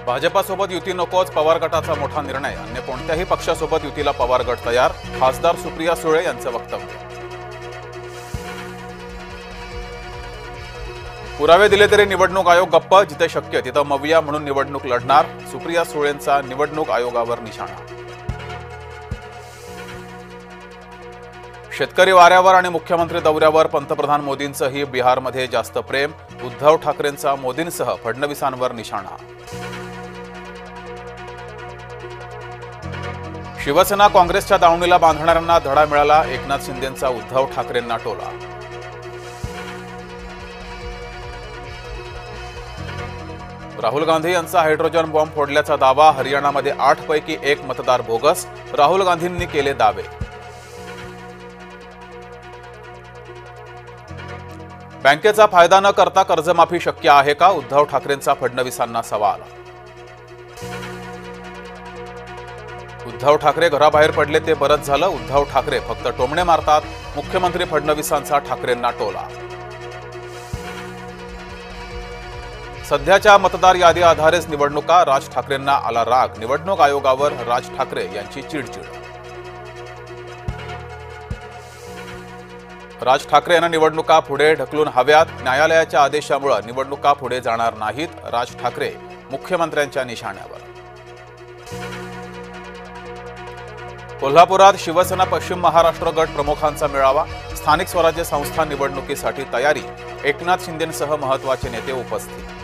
भाजपासोबत युती नकोच, पवार गटाचा मोठा निर्णय। अन्य कोणत्याही पक्षासोबत युतीला पवार गट तयार, खासदार सुप्रिया सुळे यांचं वक्तव्य। पुरावे दिले तरी निवडणूक आयोग गप्प, जिथे शक्य तिथं मविया म्हणून निवडणूक लढणार, सुप्रिया सुळेंचा निवडणूक आयोगावर निशाणा। शेतकरी वाऱ्यावर आणि मुख्यमंत्री दौऱ्यावर पंतप्रधान मोदींचंही बिहारमध्ये जास्त प्रेम, उद्धव ठाकरेंचा मोदींसह फडणवीसांवर निशाणा। शिवसेना काँग्रेसच्या दावणीला बांधणाऱ्यांना धडा मिळाला, एकनाथ शिंदेंचा उद्धव ठाकरेंना टोला। राहुल गांधी यांचा हायड्रोजन बॉम्ब फोडल्याचा दावा, हरियाणामध्ये 8 पैकी 1 मतदार बोगस, राहुल गांधींनी केले दावे। बँकेचा फायदा न करता कर्जमाफी शक्य आहे का, उद्धव ठाकरेंचा फडणवीसांना सवाल। उद्धव ठाकरे घराबाहेर पडले ते बरंच झालं, उद्धव ठाकरे फक्त टोमणे मारतात, मुख्यमंत्री फडणवीसांचा ठाकरेंना टोला। सध्याच्या मतदार यादी आधारेच निवडणुका, राज ठाकरेंना आला राग, निवडणूक आयोगावर राज ठाकरे यांची चिडचिड। राज ठाकरे यांना निवडणुका पुढे ढकलून हव्यात, न्यायालयाच्या आदेशामुळे निवडणुका पुढे जाणार नाहीत, राज ठाकरे मुख्यमंत्र्यांच्या निशाण्यावर। कोल्हापुरात शिवसेना पश्चिम महाराष्ट्र गट प्रमुखांचा मेळावा, स्थानिक स्वराज्य संस्था निवडणुकीसाठी तयारी, एकनाथ शिंदेंसह महत्त्वाचे नेते उपस्थित।